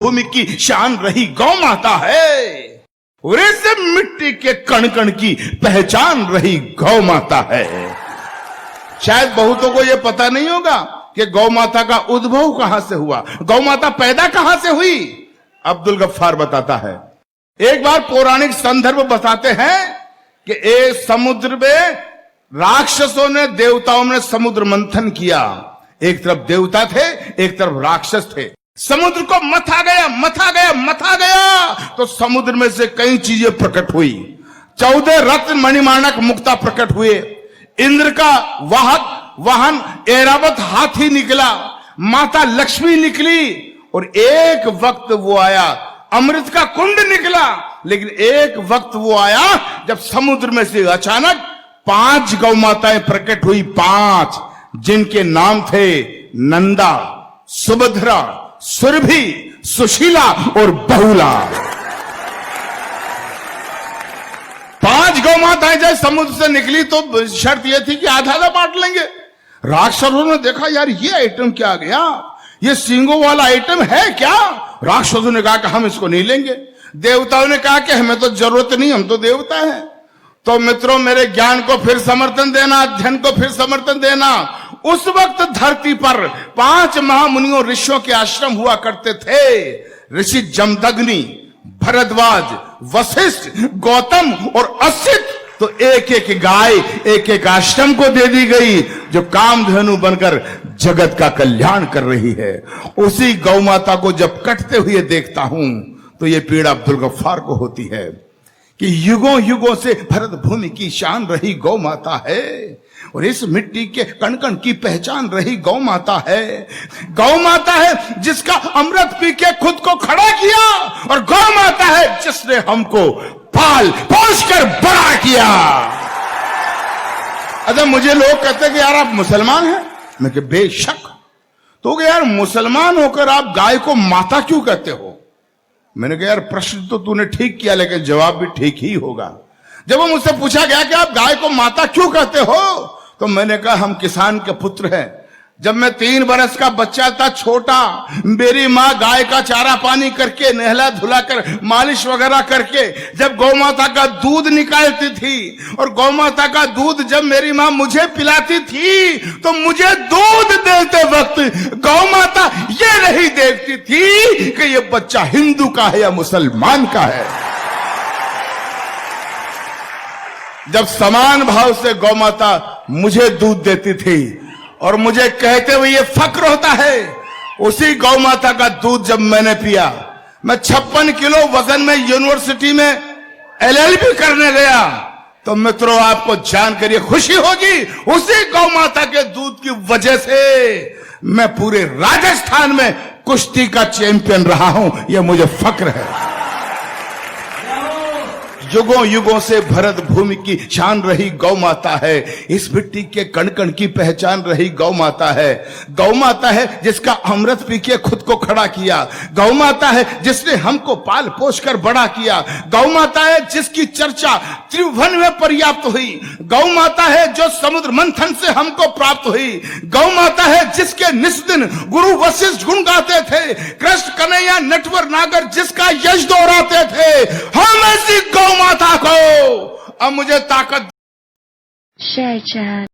भूमि की शान रही गौ माता है और इस मिट्टी के कण कण की पहचान रही गौ माता है। शायद बहुतों को यह पता नहीं होगा कि गौ माता का उद्भव कहां से हुआ, गौ माता पैदा कहां से हुई। अब्दुल गफ्फार बताता है, एक बार पौराणिक संदर्भ बताते हैं कि एक समुद्र में राक्षसों ने देवताओं ने समुद्र मंथन किया। एक तरफ देवता थे, एक तरफ राक्षस थे। समुद्र को मथा गया तो समुद्र में से कई चीजें प्रकट हुई। 14 रत्न मणिमाणक मुक्ता प्रकट हुए। इंद्र का वाहन ऐरावत हाथी निकला, माता लक्ष्मी निकली और एक वक्त वो आया अमृत का कुंड निकला। लेकिन एक वक्त वो आया जब समुद्र में से अचानक 5 गौ माताएं प्रकट हुई, 5 जिनके नाम थे नंदा, सुभद्रा, सुरभि, सुशीला और बहुला। 5 गौ माताएं जब समुद्र से निकली तो शर्त यह थी कि आधा आधा बांट लेंगे। राक्षसों ने देखा, यार ये आइटम क्या गया, ये सींगों वाला आइटम है क्या। राक्षसों ने कहा कि हम इसको नहीं लेंगे। देवताओं ने कहा कि हमें तो जरूरत नहीं, हम तो देवता हैं। तो मित्रों, मेरे ज्ञान को फिर समर्थन देना, अध्ययन को फिर समर्थन देना। उस वक्त धरती पर 5 महामुनियों ऋषियों के आश्रम हुआ करते थे। ऋषि जमदग्नि, भरद्वाज, वशिष्ठ, गौतम और असित। तो एक एक गाय एक एक आश्रम को दे दी गई जो कामधेनु बनकर जगत का कल्याण कर रही है। उसी गौ माता को जब कटते हुए देखता हूं तो यह पीड़ा अब्दुल गफ्फार को होती है कि युगों युगों से भरत भूमि की शान रही गौ माता है और इस मिट्टी के कण कण की पहचान रही गौ माता है। गौ माता है जिसका अमृत पी के खुद को खड़ा किया और गौ माता है जिसने हमको पाल पोस कर बड़ा किया। अच्छा, मुझे लोग कहते हैं कि यार आप मुसलमान हैं। मैं कि बेशक। तो यार मुसलमान होकर आप गाय को माता क्यों कहते हो। मैंने कहा यार प्रश्न तो तूने ठीक किया लेकिन जवाब भी ठीक ही होगा। जब वो मुझसे पूछा गया कि आप गाय को माता क्यों कहते हो तो मैंने कहा हम किसान के पुत्र हैं। जब मैं 3 बरस का बच्चा था, छोटा, मेरी माँ गाय का चारा पानी करके, नहला धुलाकर, मालिश वगैरह करके जब गौ माता का दूध निकालती थी और गौ माता का दूध जब मेरी माँ मुझे पिलाती थी तो मुझे दूध देते वक्त गौ माता ये नहीं देखती थी कि ये बच्चा हिंदू का है या मुसलमान का है। जब समान भाव से गौ माता मुझे दूध देती थी और मुझे कहते हुए ये फक्र होता है, उसी गौ माता का दूध जब मैंने पिया, मैं 56 किलो वजन में यूनिवर्सिटी में LLB करने गया। तो मित्रों, आपको जानकर ये खुशी होगी, उसी गौ माता के दूध की वजह से मैं पूरे राजस्थान में कुश्ती का चैंपियन रहा हूं। यह मुझे फक्र है। युगों युगों से भरत भूमि की शान रही गौ माता है। इस मिट्टी के कण कण की पहचान रही गौ माता है। गौ माता है जिसका अमृत पी के खुद को खड़ा किया। गौ माता है जिसने हमको पाल पोस कर बड़ा किया। गौ माता है जिसकी चर्चा त्रिभुवन में पर्याप्त हुई। गौ माता है जो समुद्र मंथन से हमको प्राप्त हुई। गौ माता है जिसके निस्दिन गुरु वशिष्ठ गुण गाते थे। कृष्ण कन्हैया नटवर नागर जिसका यश दोहराते थे। हम ऐसी गौ माता को अब मुझे ताकत। Share chat.